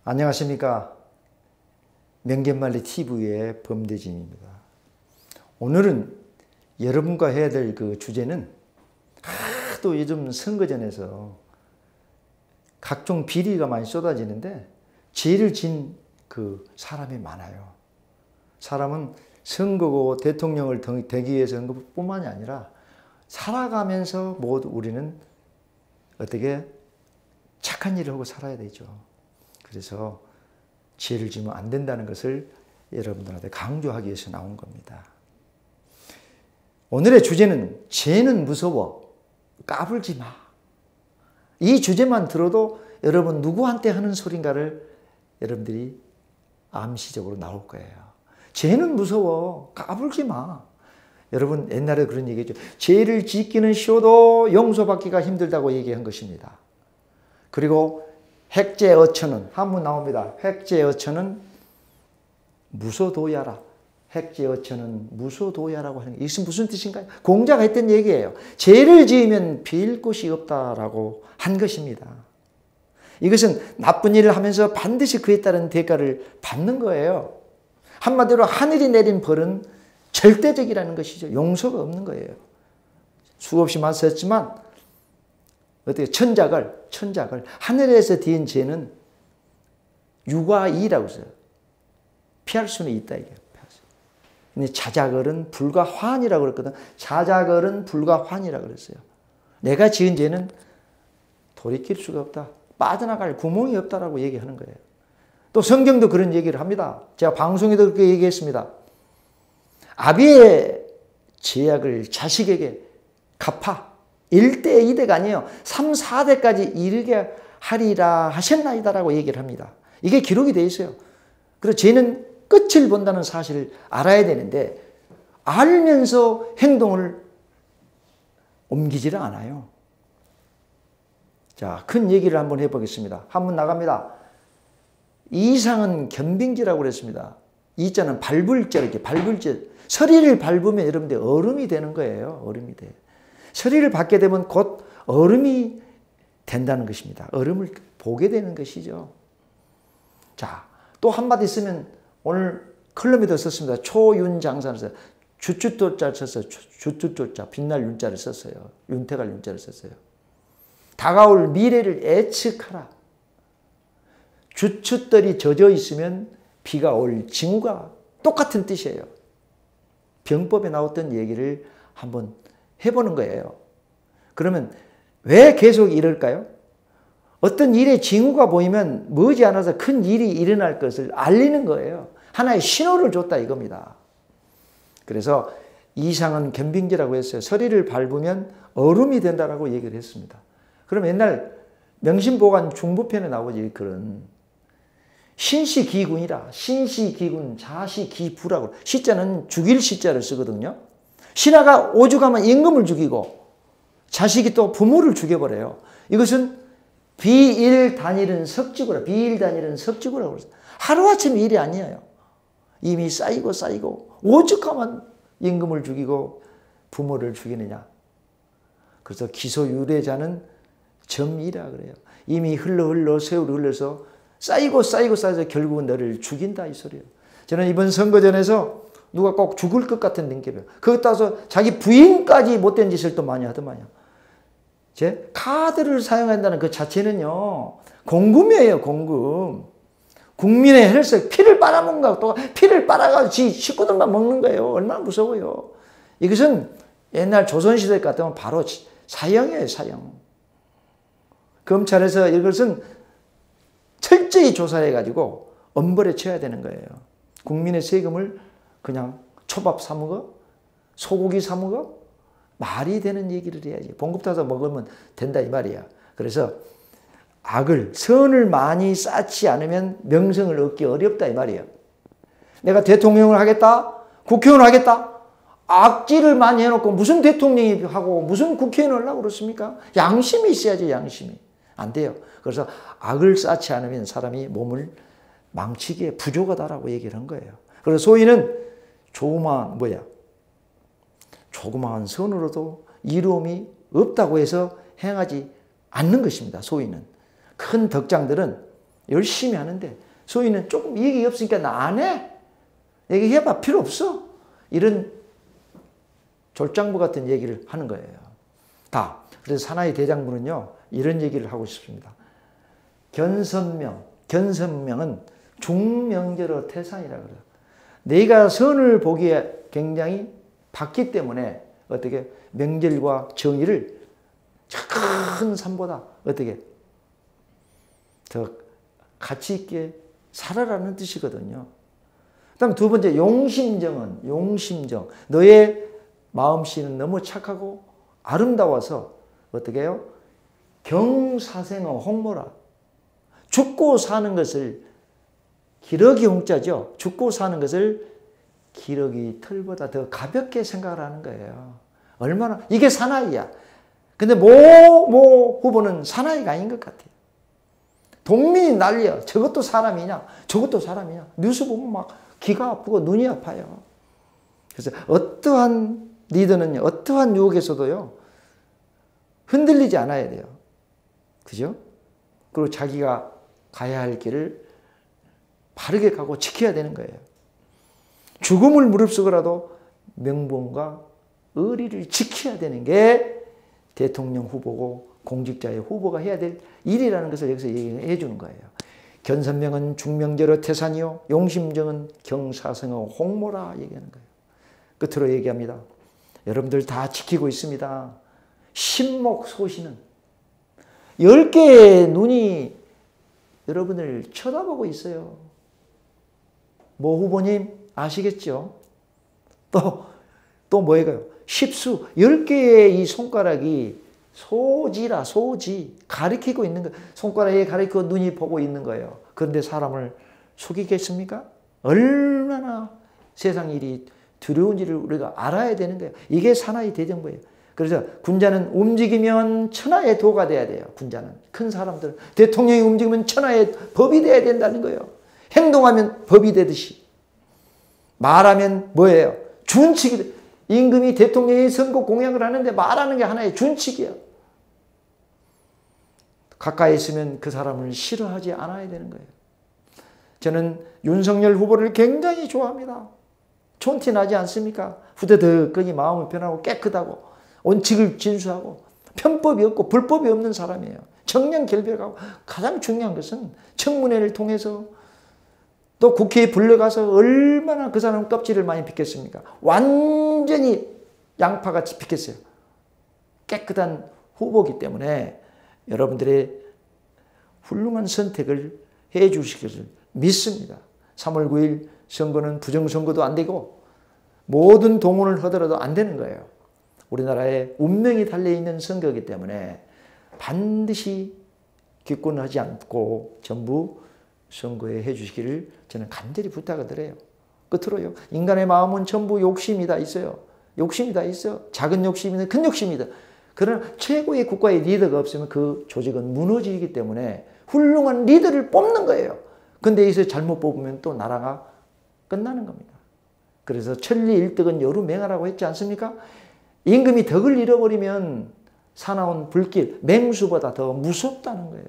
안녕하십니까. 명견말리 TV의 범대진입니다. 오늘은 여러분과 해야 될 그 주제는 하도 요즘 선거전에서 각종 비리가 많이 쏟아지는데 죄를 진 그 사람이 많아요. 사람은 선거고 대통령을 되기 위해서 한 것뿐만이 아니라 살아가면서 모두 우리는 어떻게 착한 일을 하고 살아야 되죠. 그래서 죄를 지면 안 된다는 것을 여러분들한테 강조하기 위해서 나온 겁니다. 오늘의 주제는 죄는 무서워, 까불지 마. 이 주제만 들어도 여러분 누구한테 하는 소린가를 여러분들이 암시적으로 나올 거예요. 죄는 무서워, 까불지 마. 여러분 옛날에 그런 얘기했죠. 죄를 짓기는 쉬워도 용서받기가 힘들다고 얘기한 것입니다. 그리고 핵죄어천은 한문 나옵니다. 핵죄어천은 무소도야라. 핵죄어천은 무소도야라고 하는 게 이것은 무슨 뜻인가요? 공자가 했던 얘기예요. 죄를 지으면 빌 곳이 없다라고 한 것입니다. 이것은 나쁜 일을 하면서 반드시 그에 따른 대가를 받는 거예요. 한마디로 하늘이 내린 벌은 절대적이라는 것이죠. 용서가 없는 거예요. 수없이 말씀했지만 어떻게 천작을 하늘에서 뒤인 죄는 유과이라고 써요. 피할 수는 있다 이게. 근데 자작을은 불가환이라고 그랬거든. 자작을은 불가환이라고 그랬어요. 내가 지은 죄는 돌이킬 수가 없다. 빠져나갈 구멍이 없다라고 얘기하는 거예요. 또 성경도 그런 얘기를 합니다. 제가 방송에도 그렇게 얘기했습니다. 아비의 죄악을 자식에게 갚아. 1대, 2대가 아니에요. 3, 4대까지 이르게 하리라 하셨나이다라고 얘기를 합니다. 이게 기록이 되어 있어요. 그래서 죄는 끝을 본다는 사실을 알아야 되는데 알면서 행동을 옮기지를 않아요. 자, 큰 얘기를 한번 해보겠습니다. 한번 나갑니다. 이상은 견빙지라고 그랬습니다. 이자는 밟을자, 이렇게 밟을자. 서리를 밟으면 여러분들 얼음이 되는 거예요. 얼음이 돼. 서리를 밟게 되면 곧 얼음이 된다는 것입니다. 얼음을 보게 되는 것이죠. 자, 또 한마디 쓰면 오늘 컬럼에도 썼습니다. 초윤장사를 써요. 주춧도자를 썼어요. 주춧도자, 빛날 윤자를 썼어요. 윤택할 윤자를 썼어요. 다가올 미래를 예측하라. 주춧돌이 젖어 있으면 비가 올 징후가 똑같은 뜻이에요. 병법에 나왔던 얘기를 한번 해보는 거예요. 그러면 왜 계속 이럴까요? 어떤 일의 징후가 보이면 머지않아서 큰 일이 일어날 것을 알리는 거예요. 하나의 신호를 줬다 이겁니다. 그래서 이상은 견빙지라고 했어요. 서리를 밟으면 얼음이 된다라고 얘기를 했습니다. 그럼 옛날 명심보관 중부편에 나오지 그런 신시기군이라. 신시기군, 자시기부라고. 시자는 죽일 시자를 쓰거든요. 신하가 오죽하면 임금을 죽이고 자식이 또 부모를 죽여버려요. 이것은 비일단일은 석지구라. 비일단일은 석지구라고 그랬어요. 하루아침 일이 아니에요. 이미 쌓이고 오죽하면 임금을 죽이고 부모를 죽이느냐. 그래서 기소유례자는 점이라 그래요. 이미 흘러 세월이 흘러서 쌓여서 결국은 너를 죽인다 이 소리예요. 저는 이번 선거전에서 누가 꼭 죽을 것 같은 능력이에요. 그것 따라서 자기 부인까지 못된 짓을 또 많이 하더만요. 제 카드를 사용한다는 그 자체는요. 공금이에요. 공금. 국민의 혈색 피를 빨아먹는 거 또 피를 빨아가지고 지 식구들만 먹는 거예요. 얼마나 무서워요. 이것은 옛날 조선시대 같으면 바로 사형이에요. 사형. 검찰에서 이것은 철저히 조사해가지고 엄벌에 쳐야 되는 거예요. 국민의 세금을 그냥 초밥 사 먹어? 소고기 사 먹어? 말이 되는 얘기를 해야지. 봉급 타서 먹으면 된다 이 말이야. 그래서 선을 많이 쌓지 않으면 명성을 얻기 어렵다 이 말이에요. 내가 대통령을 하겠다? 국회의원을 하겠다? 악질을 많이 해놓고 무슨 대통령이 하고 무슨 국회의원을 하려고 그렇습니까? 양심이 있어야지 양심이. 안 돼요. 그래서 악을 쌓지 않으면 사람이 몸을 망치기에 부족하다라고 얘기를 한 거예요. 그래서 소위는 조그마한 선으로도 이로움이 없다고 해서 행하지 않는 것입니다. 소위는. 큰 덕장들은 열심히 하는데 소위는 조금 이익이 없으니까 나 안 해. 얘기해봐 필요 없어. 이런 졸장부 같은 얘기를 하는 거예요. 다. 그래서 사나이 대장부는요. 이런 얘기를 하고 싶습니다. 견선명은 중명절어 태산이라고 그래요. 내가 선을 보기에 굉장히 밝기 때문에 어떻게 명절과 정의를 큰 산보다 어떻게 더 가치 있게 살아라는 뜻이거든요. 그다음 두 번째 용심정은 용심정. 너의 마음씨는 너무 착하고 아름다워서 어떻게 해요? 경사생어 홍모라. 죽고 사는 것을 기러기 홍자죠. 죽고 사는 것을 기러기 털보다 더 가볍게 생각을 하는 거예요. 얼마나 이게 사나이야. 근데 모 후보는 사나이가 아닌 것 같아요. 동민이 난리야. 저것도 사람이냐? 저것도 사람이냐? 뉴스 보면 막 귀가 아프고 눈이 아파요. 그래서 어떠한 리더는요. 어떠한 유혹에서도요. 흔들리지 않아야 돼요. 그죠? 그리고 자기가 가야 할 길을 바르게 가고 지켜야 되는 거예요. 죽음을 무릅쓰고라도 명분과 의리를 지켜야 되는 게 대통령 후보고 공직자의 후보가 해야 될 일이라는 것을 여기서 얘기해 주는 거예요. 견선명은 중명절어 태산이요 용심정은 경사성어 홍모라 얘기하는 거예요. 끝으로 얘기합니다. 여러분들 다 지키고 있습니다. 신목소신은 10개의 눈이 여러분을 쳐다보고 있어요. 모 후보님 아시겠죠? 또 뭐예요? 십수 10개의 이 손가락이 소지라 소지 가리키고 있는 거예요. 손가락에 가리키고 눈이 보고 있는 거예요. 그런데 사람을 속이겠습니까? 얼마나 세상 일이 두려운지를 우리가 알아야 되는 거예요. 이게 사나이 대정부예요. 그래서 군자는 움직이면 천하의 도가 돼야 돼요. 군자는 큰 사람들 대통령이 움직이면 천하의 법이 돼야 된다는 거예요. 행동하면 법이 되듯이 말하면 뭐예요? 준칙이 임금이 대통령이 선거 공약을 하는데 말하는 게 하나의 준칙이야. 가까이 있으면 그 사람을 싫어하지 않아야 되는 거예요. 저는 윤석열 후보를 굉장히 좋아합니다. 촌티 나지 않습니까? 후대덕거니 마음이 편하고 깨끗하고 원칙을 진수하고 편법이 없고 불법이 없는 사람이에요. 정량결백하고 가장 중요한 것은 청문회를 통해서 또 국회에 불려가서 얼마나 그 사람 껍질을 많이 빗겠습니까? 완전히 양파같이 빗겠어요. 깨끗한 후보이기 때문에 여러분들의 훌륭한 선택을 해 주시기를 믿습니다. 3월 9일 선거는 부정선거도 안 되고 모든 동원을 하더라도 안 되는 거예요. 우리나라의 운명이 달려있는 선거이기 때문에 반드시 기권하지 않고 전부 선거에 해 주시기를 저는 간절히 부탁을 드려요. 끝으로요. 인간의 마음은 전부 욕심이 다 있어요. 욕심이 다 있어요. 작은 욕심이든 큰 욕심이든. 그러나 최고의 국가의 리더가 없으면 그 조직은 무너지기 때문에 훌륭한 리더를 뽑는 거예요. 근데 여기서 잘못 뽑으면 또 나라가 끝나는 겁니다. 그래서 천리일득은 여루맹하라고 했지 않습니까? 임금이 덕을 잃어버리면 사나운 불길, 맹수보다 더 무섭다는 거예요.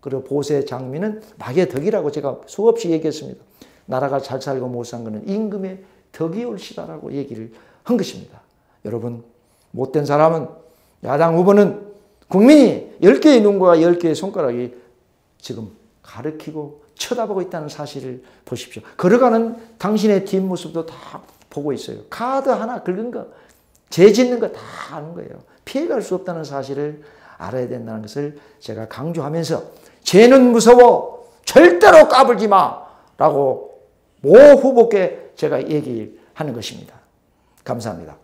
그리고 보세 장미는 막의 덕이라고 제가 수없이 얘기했습니다. 나라가 잘 살고 못 산 것은 임금의 덕이 올시다라고 얘기를 한 것입니다. 여러분, 못된 사람은 야당 후보는 국민이 10개의 눈과 10개의 손가락이 지금 가리키고 쳐다보고 있다는 사실을 보십시오. 걸어가는 당신의 뒷모습도 다 보고 있어요. 카드 하나 긁은 거, 죄 짓는 거 다 아는 거예요. 피해갈 수 없다는 사실을 알아야 된다는 것을 제가 강조하면서 죄는 무서워 절대로 까불지 마라고 모 후보께 제가 얘기하는 것입니다. 감사합니다.